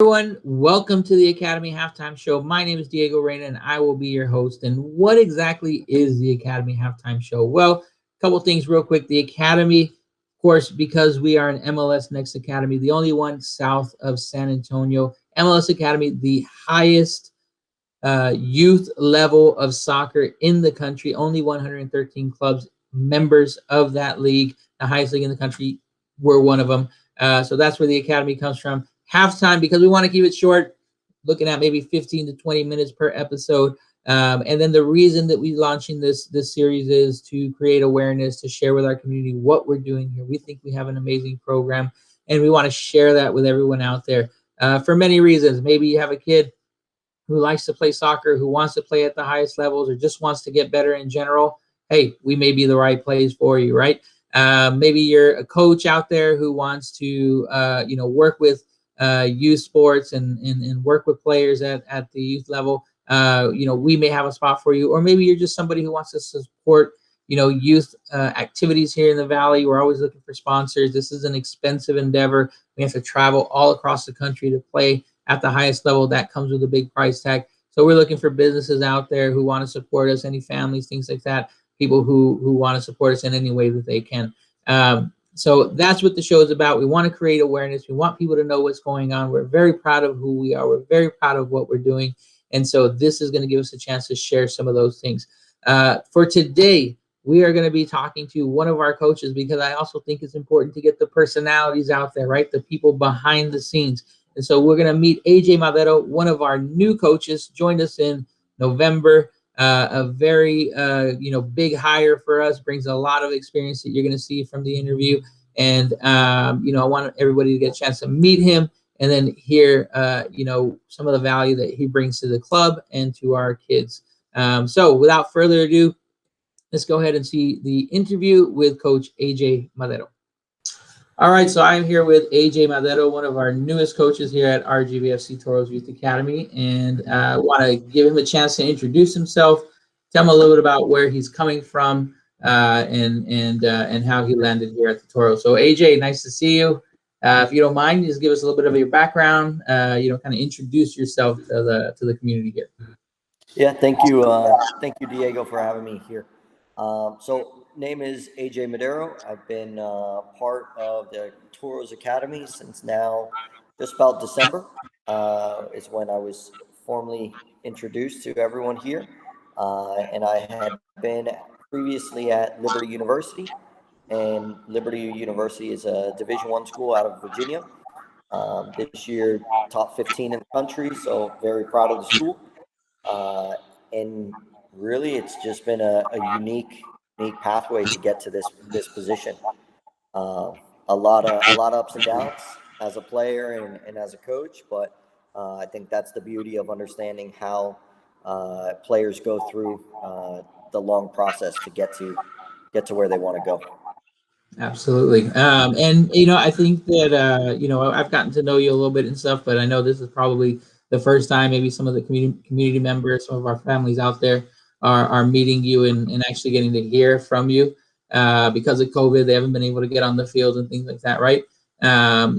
Everyone, welcome to the Academy Halftime Show. My name is Diego Reyna, and I will be your host. And what exactly is the Academy Halftime Show? Well, a couple things real quick. The Academy, of course, because we are an MLS Next Academy, the only one south of San Antonio. MLS Academy, the highest youth level of soccer in the country. Only 113 clubs, members of that league, the highest league in the country. We're one of them. So that's where the Academy comes from. Halftime, because we want to keep it short, looking at maybe 15 to 20 minutes per episode. And then the reason that we're launching this series is to create awareness, to share with our community what we're doing here. We think we have an amazing program, and we want to share that with everyone out there for many reasons. Maybe you have a kid who likes to play soccer, who wants to play at the highest levels, or just wants to get better in general. Hey, we may be the right place for you, right? Maybe you're a coach out there who wants to, work with youth sports and work with players at the youth level. We may have a spot for you, or maybe you're just somebody who wants to support, youth activities here in the Valley. We're always looking for sponsors. This is an expensive endeavor. We have to travel all across the country to play at the highest level. That comes with a big price tag. So we're looking for businesses out there who want to support us, any families, things like that, people who want to support us in any way that they can. So that's what the show is about. We want to create awareness. We want people to know what's going on. We're very proud of who we are. We're very proud of what we're doing. And so this is going to give us a chance to share some of those things. For today, we are going to be talking to one of our coaches, because I also think it's important to get the personalities out there, right? The people behind the scenes. And so we're going to meet AJ Madero, one of our new coaches, joined us in November. A very big hire for us, brings a lot of experience that you're going to see from the interview. And I want everybody to get a chance to meet him and then hear some of the value that he brings to the club and to our kids. So without further ado, let's go ahead and see the interview with Coach AJ Madero. All right, so I'm here with AJ Madero, one of our newest coaches here at RGVFC Toros Youth Academy, and want to give him a chance to introduce himself, tell him a little bit about where he's coming from, and how he landed here at the Toros. So AJ, nice to see you. If you don't mind, just give us a little bit of your background. Kind of introduce yourself to the community here. Yeah, thank you. Thank you, Diego, for having me here. So, name is AJ Madero. I've been part of the Toros Academy since now just about December. Is when I was formally introduced to everyone here. And I had been previously at Liberty University, and Liberty University is a Division I school out of Virginia. This year, top 15 in the country, so very proud of the school. And really, it's just been a unique pathway to get to this position. A lot of ups and downs as a player and as a coach, but I think that's the beauty of understanding how players go through the long process to get to where they want to go. Absolutely. And I think that I've gotten to know you a little bit and stuff, but I know this is probably the first time maybe some of the community members, some of our families out there are meeting you and actually getting to hear from you. Because of COVID, they haven't been able to get on the field and things like that, right?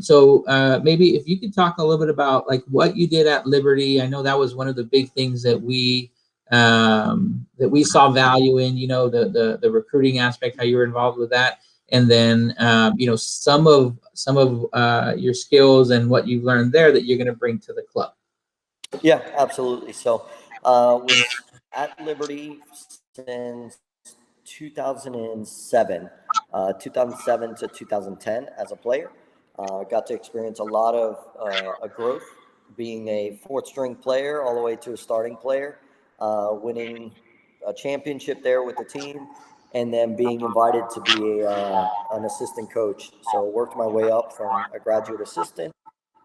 So maybe if you could talk a little bit about like what you did at Liberty. I know that was one of the big things that we saw value in, the recruiting aspect, how you were involved with that. And then some of your skills and what you've learned there that you're going to bring to the club. Yeah, absolutely. So was at Liberty since 2007, 2007 to 2010 as a player. Got to experience a lot of growth, being a fourth string player all the way to a starting player, winning a championship there with the team, and then being invited to be an assistant coach. So worked my way up from a graduate assistant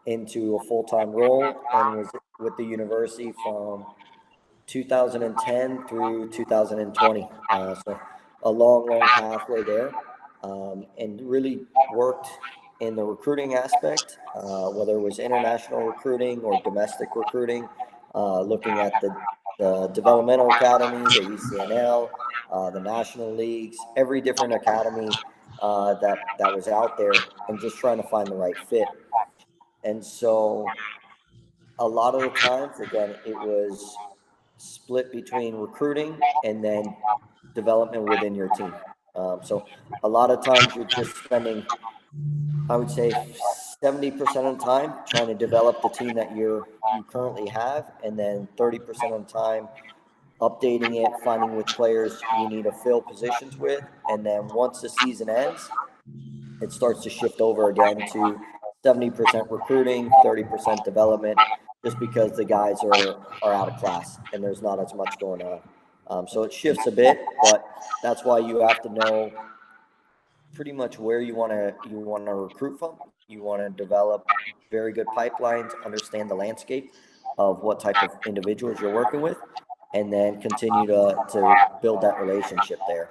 into a full-time role, and was with the university from 2010 through 2020. So a long pathway there, and really worked in the recruiting aspect, whether it was international recruiting or domestic recruiting, looking at the developmental academies, the ECNL, the national leagues, every different academy that was out there, and just trying to find the right fit. And so a lot of the times, again, it was split between recruiting and then development within your team. So a lot of times you're just spending, I would say, 70% of the time trying to develop the team that you currently have, and then 30% of the time updating it, finding which players you need to fill positions with, and then once the season ends, it starts to shift over again to 70% recruiting, 30% development, just because the guys are out of class and there's not as much going on. So it shifts a bit, but that's why you have to know pretty much where you want to recruit from. You want to develop very good pipelines, understand the landscape of what type of individuals you're working with, and then continue to build that relationship there.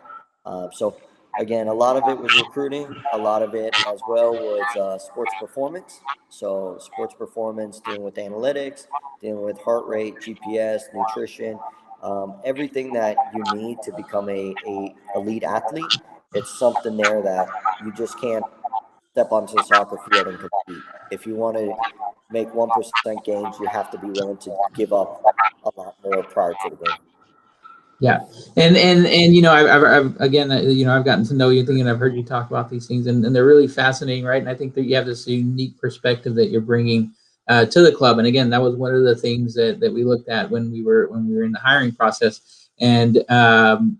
So again, a lot of it was recruiting. A lot of it as well was sports performance. So sports performance, dealing with analytics, dealing with heart rate, GPS, nutrition, everything that you need to become a elite athlete. It's something there that you just can't step onto the soccer field and compete. If you want to make 1% gains, you have to be willing to give up a lot more prior to the game. Yeah, and you know, I've again, you know, I've gotten to know you, thinking I've heard you talk about these things, and they're really fascinating, right? And I think that you have this unique perspective that you're bringing to the club. And again, that was one of the things that we looked at when we were in the hiring process. And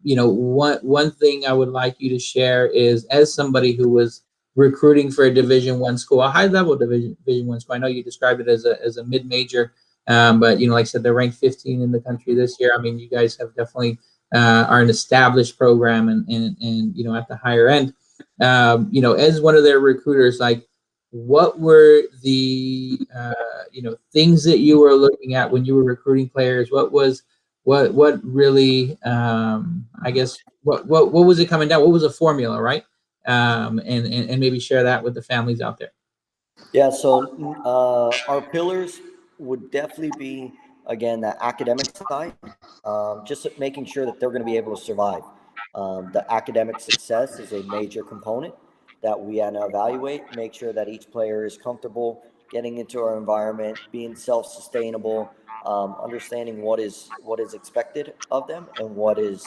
you know, one thing I would like you to share is, as somebody who was recruiting for a Division I school, a high level Division I school. I know you described it as a mid major. But you know, like I said, they're ranked 15 in the country this year. I mean, you guys have definitely are an established program, and you know, at the higher end. You know, as one of their recruiters, like, what were the you know, things that you were looking at when you were recruiting players? What really, I guess, what was it coming down? What was the formula, right? And maybe share that with the families out there. Yeah, so our pillars would definitely be, again, that academic side, just making sure that they're going to be able to survive. The academic success is a major component that we had to evaluate, make sure that each player is comfortable getting into our environment, being self-sustainable, understanding what is expected of them and what is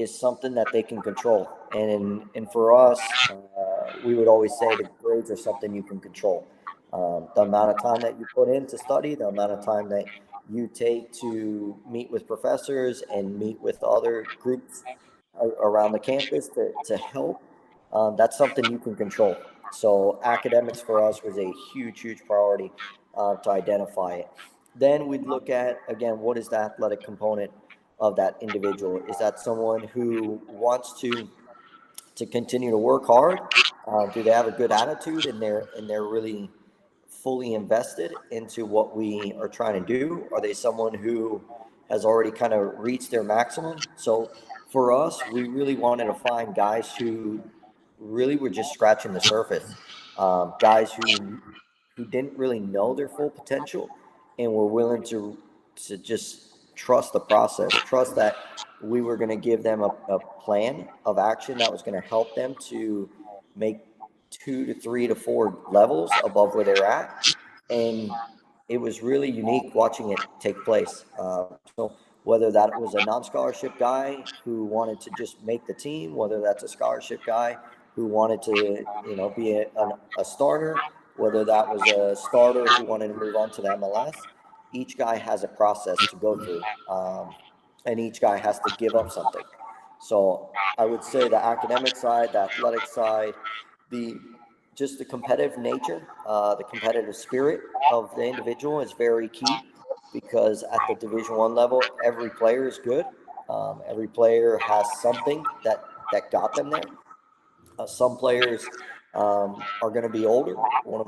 something that they can control. And for us, we would always say the grades are something you can control. The amount of time that you put in to study, the amount of time that you take to meet with professors and meet with other groups around the campus to help, that's something you can control. So academics for us was a huge, huge priority to identify it. Then we'd look at, again, what is the athletic component of that individual? Is that someone who wants to continue to work hard? Do they have a good attitude, and they're really fully invested into what we are trying to do? Are they someone who has already kind of reached their maximum? So for us, we really wanted to find guys who really were just scratching the surface, guys who didn't really know their full potential and were willing to just trust the process, trust that we were going to give them a plan of action that was going to help them to make 2 to 3 to 4 levels above where they're at. And it was really unique watching it take place. So whether that was a non-scholarship guy who wanted to just make the team, whether that's a scholarship guy who wanted to, be a starter, whether that was a starter who wanted to move on to the MLS, each guy has a process to go through, and each guy has to give up something. So I would say the academic side, the athletic side, the just the competitive nature, the competitive spirit of the individual is very key, because at the Division I level, every player is good. Every player has something that got them there. Some players are going to be older. One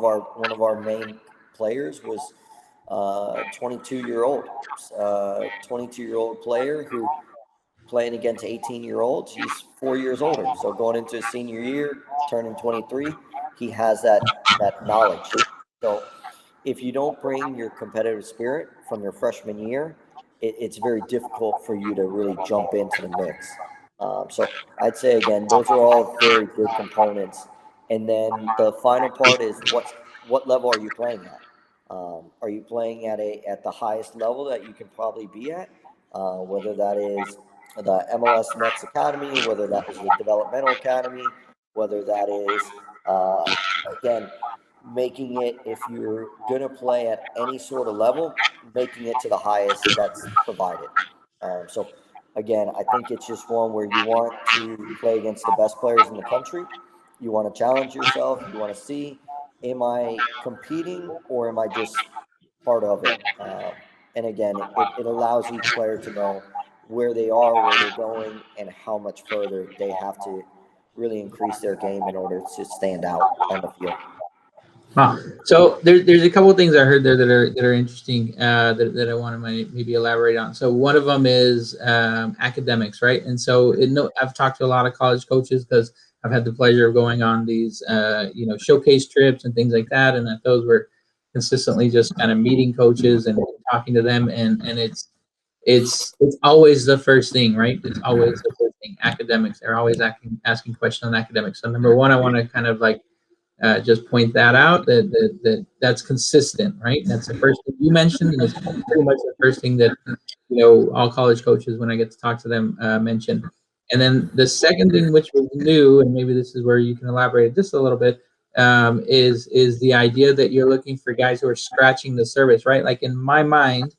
of our main players was 22-year-old, 22-year-old player who playing against 18-year-olds. He's 4 years older, so going into his senior year, turning 23, he has that knowledge. So if you don't bring your competitive spirit from your freshman year, it's very difficult for you to really jump into the mix. So I'd say, again, those are all very good components. And then the final part is what level are you playing at? Are you playing at the highest level that you can probably be at? Whether that is the MLS Next Academy, whether that is the Developmental Academy, whether that is again making it, if you're gonna play at any sort of level, making it to the highest that's provided. So again, I think it's just one where you want to play against the best players in the country. You want to challenge yourself. You want to see, am I competing or am I just part of it? And again, it allows each player to know where they are, where they're going, and how much further they have to really increase their game in order to stand out on the field. Wow. So there's a couple of things I heard there that are interesting, that I want to maybe elaborate on. So one of them is academics, right? And so I've talked to a lot of college coaches because I've had the pleasure of going on these showcase trips and things like that, and that those were consistently just kind of meeting coaches and talking to them, and it's always the first thing, right? It's always the first thing. Academics, they're always asking questions on academics. So number one, I want to kind of like just point that out, that's consistent, right? That's the first thing you mentioned, and it's pretty much the first thing that all college coaches, when I get to talk to them, mention. And then the second thing, which was new, and maybe this is where you can elaborate just a little bit, is the idea that you're looking for guys who are scratching the surface, right? Like in my mind,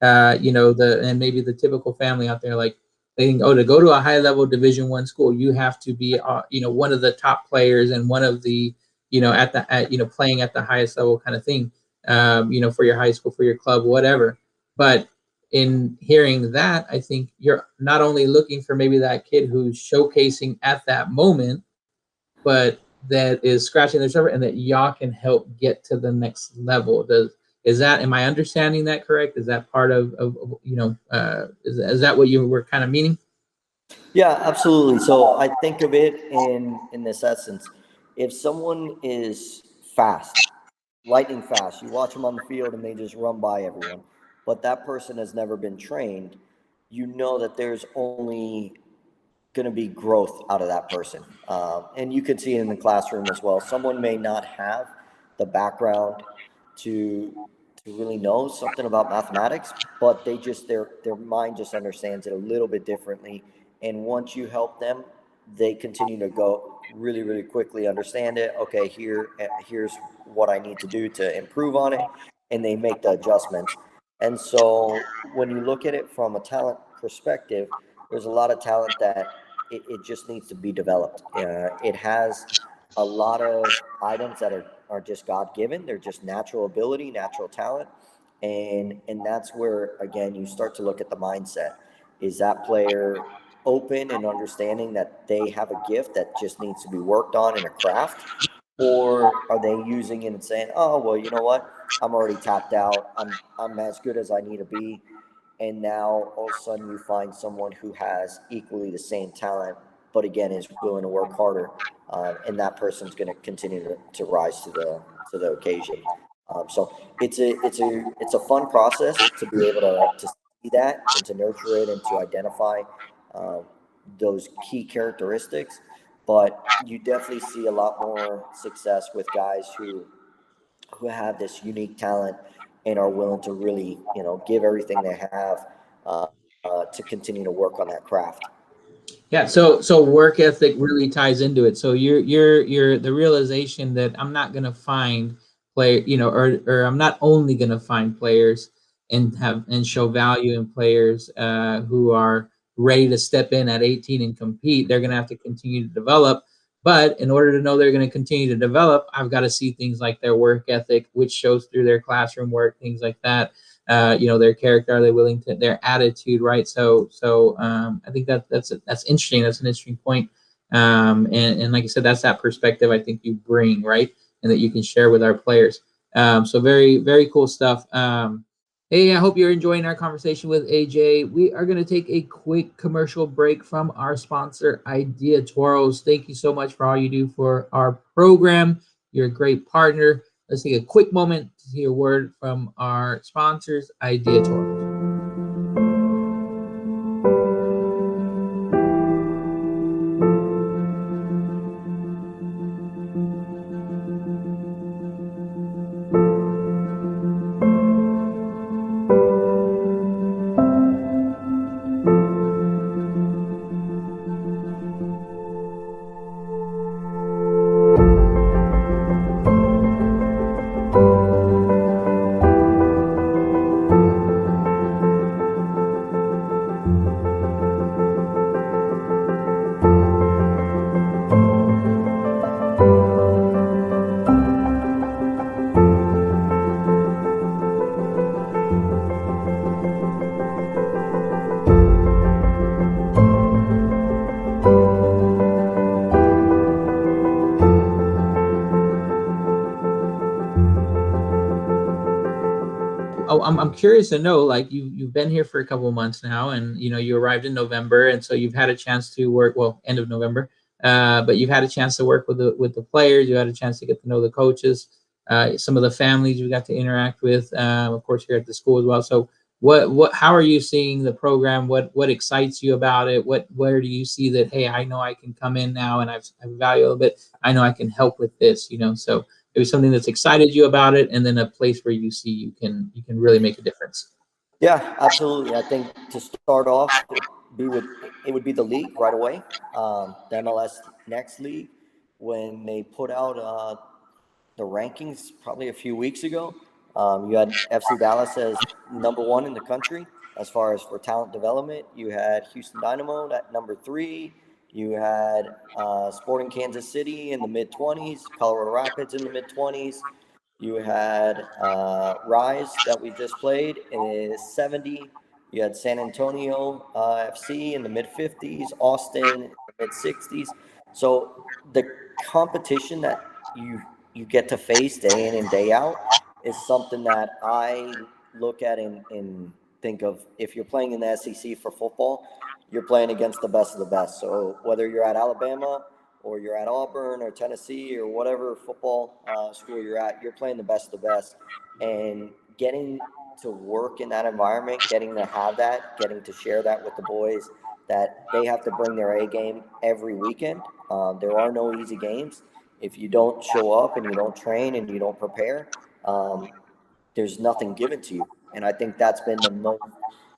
and maybe the typical family out there, like they think, oh, to go to a high level Division I school, you have to be, one of the top players and one of the, playing at the highest level kind of thing, for your high school, for your club, whatever. But in hearing that, I think you're not only looking for maybe that kid who's showcasing at that moment, but that is scratching their surface and that y'all can help get to the next level. Am I understanding that correct? Is that part of is that what you were kind of meaning? Yeah, absolutely. So I think of it in this essence. If someone is fast, lightning fast, you watch them on the field and they just run by everyone, but that person has never been trained, you know that there's only going to be growth out of that person. And you could see it in the classroom as well. Someone may not have the background to really know something about mathematics, but their mind just understands it a little bit differently. And once you help them, they continue to go really, really quickly, understand it. Okay, here's what I need to do to improve on it, and they make the adjustments. And so when you look at it from a talent perspective, there's a lot of talent that it just needs to be developed. It has a lot of items that are just God given. They're just natural ability, natural talent, and that's where again you start to look at the mindset. Is that player open and understanding that they have a gift that just needs to be worked on in a craft, or are they using it and saying, "Oh well, you know what? I'm already tapped out. I'm as good as I need to be." And now all of a sudden you find someone who has equally the same talent, but again is willing to work harder, and that person's going to continue to rise to the occasion. So it's a fun process to be able to see that and to nurture it and to identify um, those key characteristics. But you definitely see a lot more success with guys who have this unique talent and are willing to really, give everything they have to continue to work on that craft. Yeah, so work ethic really ties into it. So you're the realization that I'm not gonna find or I'm not only gonna find players and show value in players who are ready to step in at 18 and compete. They're gonna have to continue to develop. But in order to know they're going to continue to develop, I've got to see things like their work ethic, which shows through their classroom work, things like that. Their character, are they willing to, their attitude, right? So I think that's interesting. That's an interesting point. And like I said, that's that perspective I think you bring, right, and that you can share with our players. So very, very cool stuff. Hey, I hope you're enjoying our conversation with AJ. We are going to take a quick commercial break from our sponsor, Idea Toros. Thank you so much for all you do for our program. You're a great partner. Let's take a quick moment to hear a word from our sponsors, Idea Toros. I'm curious to know, like you've been here for a couple of months now, and you arrived in November, and so you've had a chance to work, well, end of November, but you've had a chance to work with the players. You had a chance to get to know the coaches, some of the families you got to interact with, of course, here at the school as well. So how are you seeing the program? What excites you about it? Where do you see that, hey, I know I can come in now and I've value a little bit. I know I can help with this, so there's something that's excited you about it, and then a place where you see you can really make a difference. Yeah, absolutely. I think to start off, it would be the league right away. The MLS Next League, when they put out the rankings probably a few weeks ago, you had FC Dallas as #1 in the country as far as for talent development. You had Houston Dynamo at #3. You had Sporting Kansas City in the mid 20s, Colorado Rapids in the mid 20s. You had Rise that we just played in 70. You had San Antonio FC in the mid 50s, Austin in the mid 60s. So the competition that you get to face day in and day out is something that I look at and think of. If you're playing in the SEC for football, you're playing against the best of the best. So whether you're at Alabama or you're at Auburn or Tennessee or whatever football school you're at, you're playing the best of the best. And getting to work in that environment, getting to have that, getting to share that with the boys, that they have to bring their A game every weekend. There are no easy games. If you don't show up and you don't train and you don't prepare, there's nothing given to you. And I think that's been the most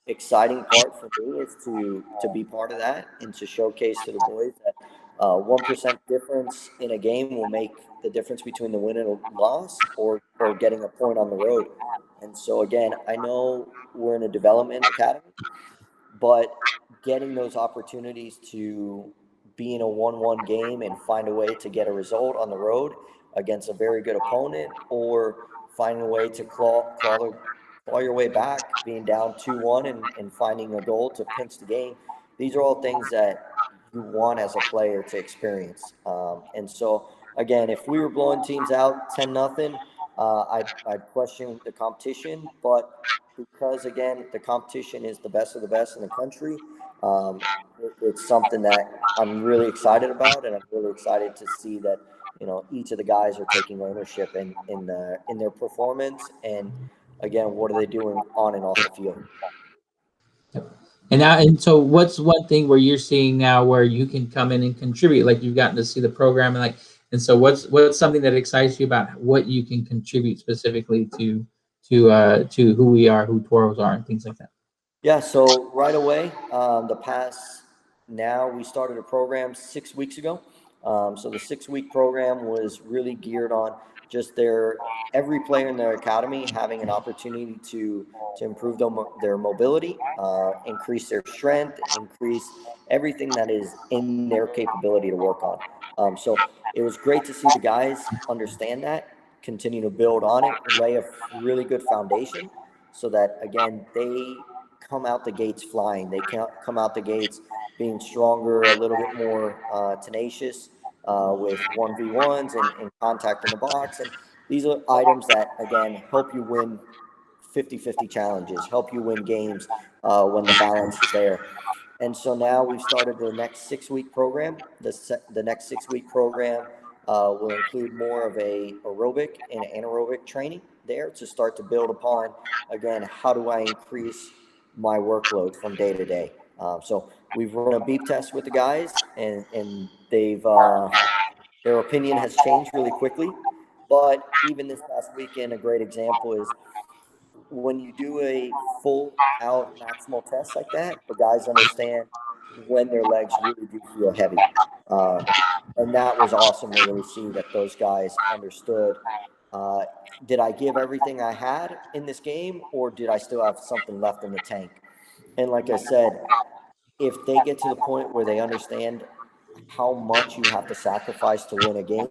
exciting part for me, is to be part of that and to showcase to the boys that 1% difference in a game will make the difference between the win and a loss, or getting a point on the road. And so again, I know we're in a development academy, but getting those opportunities to be in a 1-1 game and find a way to get a result on the road against a very good opponent, or finding a way to claw your way back, being down 2-1 and finding a goal to pinch the game. These are all things that you want as a player to experience. And so, again, if we were blowing teams out 10-0, I'd question the competition. But because, again, the competition is the best of the best in the country, it's something that I'm really excited about, and I'm really excited to see that each of the guys are taking ownership in their performance, and again, what are they doing on and off the field. And so what's one thing where you're seeing now where you can come in and contribute? Like, you've gotten to see the program, and so what's something that excites you about what you can contribute specifically to who we are, who Toros are, and things like that? Yeah, so right away, now we started a program 6 weeks ago. So the 6 week program was really geared on just every player in their academy having an opportunity to improve their mobility, increase their strength, increase everything that is in their capability to work on. So it was great to see the guys understand that, continue to build on it, lay a really good foundation, so that again they come out the gates flying. They can't come out the gates being stronger, a little bit more tenacious with 1v1s and contact in the box. And these are items that, again, help you win 50-50 challenges, help you win games when the balance is there. And so now we've started the next 6 week program. The next 6 week program will include more of a aerobic and anaerobic training there to start to build upon, again, how do I increase my workload from day to day. So we've run a beep test with the guys, and they've their opinion has changed really quickly. But even this past weekend, a great example is when you do a full out maximal test like that, the guys understand when their legs really do feel heavy. Um, and that was awesome to really see that those guys understood. Uh, did I give everything I had in this game, or did I still have something left in the tank? And like I said, if they get to the point where they understand how much you have to sacrifice to win a game,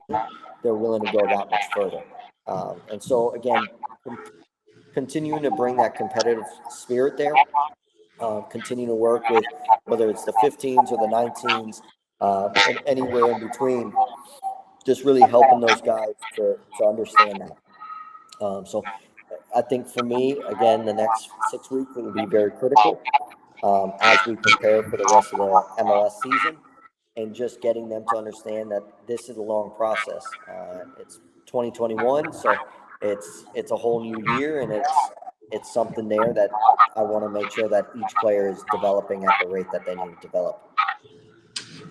they're willing to go that much further. And so, again, continuing to bring that competitive spirit there, continuing to work with whether it's the 15s or the 19s, and anywhere in between, just really helping those guys to understand that. So I think for me, again, the next 6 weeks will be very critical as we prepare for the rest of the MLS season, and just getting them to understand that this is a long process. It's 2021, so it's a whole new year, and it's something there that I want to make sure that each player is developing at the rate that they need to develop.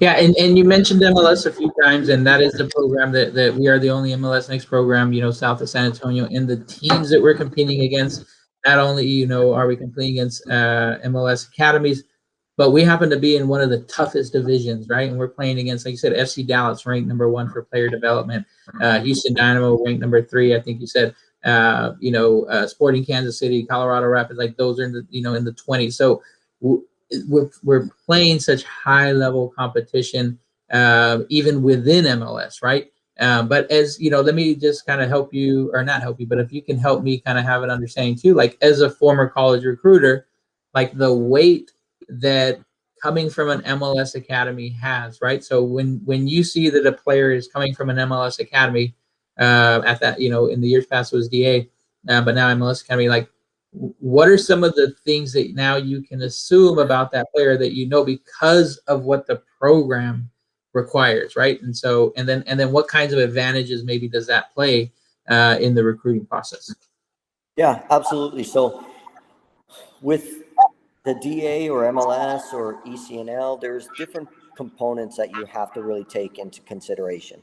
Yeah, and you mentioned MLS a few times, and that is the program that we are the only MLS Next program, south of San Antonio, and the teams that we're competing against. Not only are we competing against MLS academies, but we happen to be in one of the toughest divisions, right? And we're playing against, like you said, FC Dallas, ranked #1 for player development, Houston Dynamo, ranked #3, I think you said. Sporting Kansas City, Colorado Rapids, like those are in the 20s. So we're playing such high level competition, even within MLS, right? But as let me just kind of help you, or not help you, but if you can help me kind of have an understanding too, like as a former college recruiter, like the weight that coming from an MLS academy has, right? So when you see that a player is coming from an MLS academy, at that, in the years past it was DA, but now MLS academy, like what are some of the things that now you can assume about that player that because of what the program requires, right? And then what kinds of advantages maybe does that play in the recruiting process? Yeah, absolutely. So with the DA or MLS or ECNL, there's different components that you have to really take into consideration.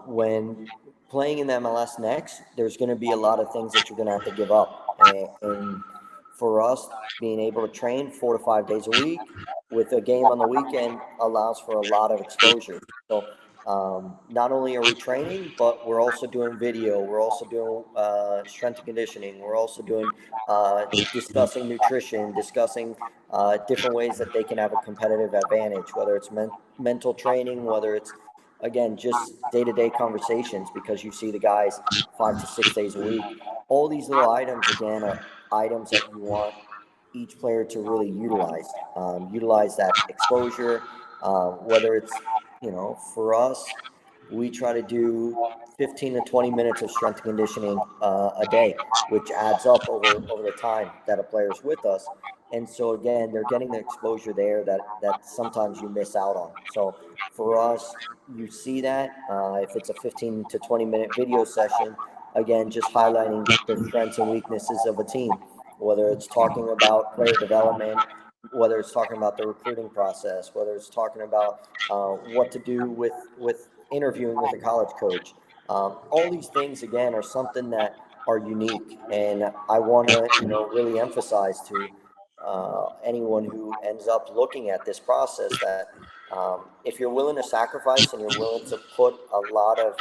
When playing in the MLS Next, there's going to be a lot of things that you're going to have to give up. And for us, being able to train 4 to 5 days a week with a game on the weekend allows for a lot of exposure. So not only are we training, but we're also doing video. We're also doing strength and conditioning. We're also doing discussing nutrition, discussing different ways that they can have a competitive advantage, whether it's mental training, whether it's, again, just day-to-day conversations, because you see the guys 5 to 6 days a week. All these little items, again, are items that you want each player to really utilize that exposure, whether it's, for us, we try to do 15 to 20 minutes of strength and conditioning a day, which adds up over the time that a player is with us. And so, again, they're getting the exposure there that sometimes you miss out on. So for us, you see that if it's a 15 to 20-minute video session, again, just highlighting the strengths and weaknesses of a team, whether it's talking about player development, whether it's talking about the recruiting process, whether it's talking about what to do with interviewing with a college coach. All these things, again, are something that are unique, and I want to really emphasize to anyone who ends up looking at this process that if you're willing to sacrifice and you're willing to put a lot of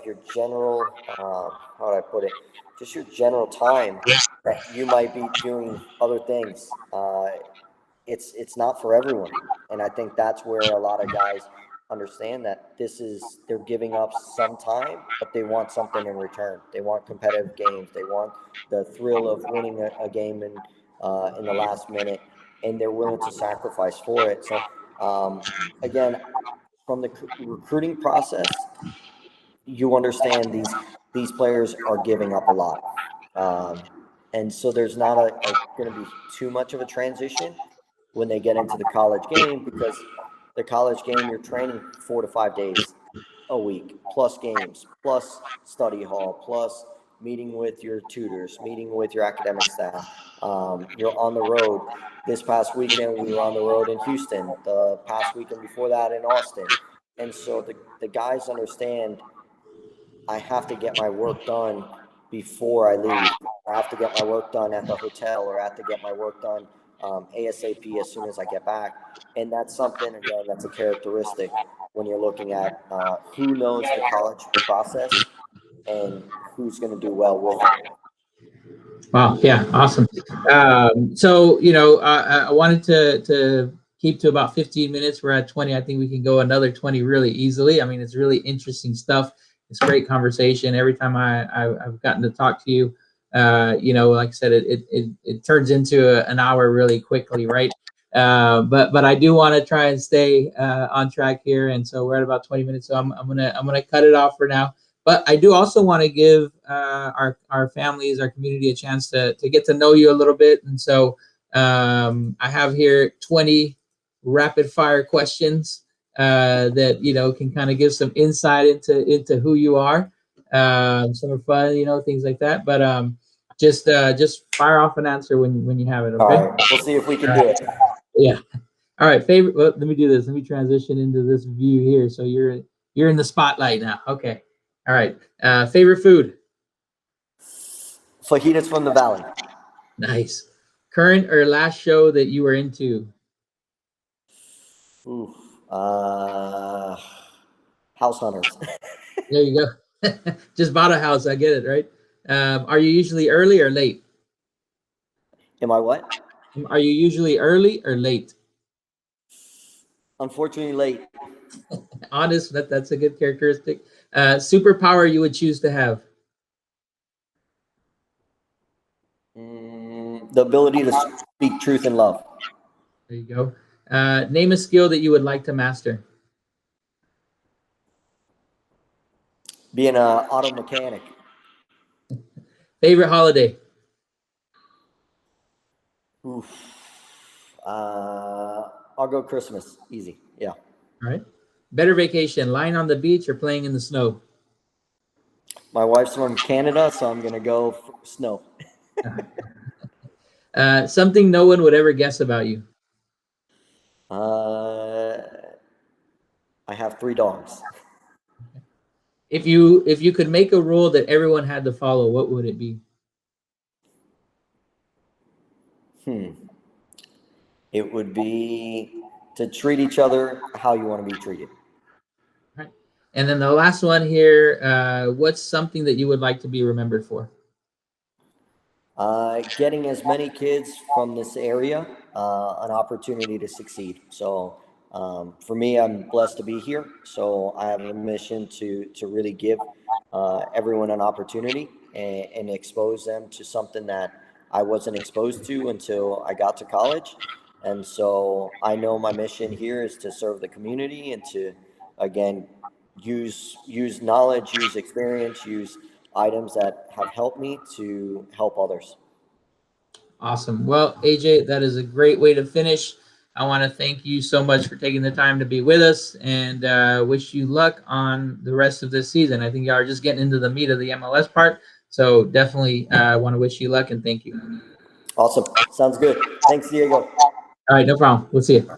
your general, how would I put it, just your general time that you might be doing other things, it's not for everyone. And I think that's where a lot of guys understand that they're giving up some time, but they want something in return. They want competitive games. They want the thrill of winning a game in the last minute, and they're willing to sacrifice for it. So again, from the recruiting process, you understand these players are giving up a lot. And so there's not going to be too much of a transition when they get into the college game, because the college game, you're training 4 to 5 days a week, plus games, plus study hall, plus meeting with your tutors, meeting with your academic staff. You're on the road. This past weekend, we were on the road in Houston. The past weekend before that in Austin. And so the guys understand, I have to get my work done before I leave. I have to get my work done at the hotel, or I have to get my work done ASAP as soon as I get back. And that's something, again, that's a characteristic when you're looking at who knows the college process and who's going to do well with it. Wow. Yeah. Awesome. So, I wanted to keep to about 15 minutes. We're at 20. I think we can go another 20 really easily. I mean, it's really interesting stuff. It's great conversation. Every time I've gotten to talk to you, like I said, it turns into an hour really quickly, right? But I do want to try and stay on track here, and so we're at about 20 minutes. So I'm gonna cut it off for now. But I do also want to give our families, our community, a chance to get to know you a little bit. And so I have here 20 rapid fire questions that can kind of give some insight into who you are. Some are fun, things like that. But just fire off an answer when you have it. All Okay. right, we'll see if we can All do right. it. Yeah. All right. Favorite. Well, let me do this. Let me transition into this view here. So you're in the spotlight now. Okay. All right. Favorite food. Fajitas from the valley. Nice. Current or last show that you were into. Ooh, House Hunters. There you go. Just bought a house. I get it, right? Are you usually early or late? Am I what? Are you usually early or late? Unfortunately, late. Honest. That's a good characteristic. Superpower you would choose to have. The ability to speak truth and love. There you go. Name a skill that you would like to master. Being an auto mechanic. Favorite holiday. Oof. I'll go Christmas. Easy. Yeah. All right. Better vacation, lying on the beach or playing in the snow? My wife's from Canada, so I'm going to go snow. Something no one would ever guess about you. I have 3 dogs. If you could make a rule that everyone had to follow, what would it be? It would be to treat each other how you want to be treated. All right. And then the last one here, what's something that you would like to be remembered for? Getting as many kids from this area an opportunity to succeed. So for me, I'm blessed to be here. So I have a mission to really give everyone an opportunity and expose them to something that I wasn't exposed to until I got to college. And so I know my mission here is to serve the community and to, again, use knowledge, use experience, use items that have helped me to help others. Awesome. Well, AJ, that is a great way to finish. I want to thank you so much for taking the time to be with us and wish you luck on the rest of this season. I think you are just getting into the meat of the MLS part. So definitely want to wish you luck and thank you. Awesome. Sounds good. Thanks, Diego. All right, no problem. We'll see you.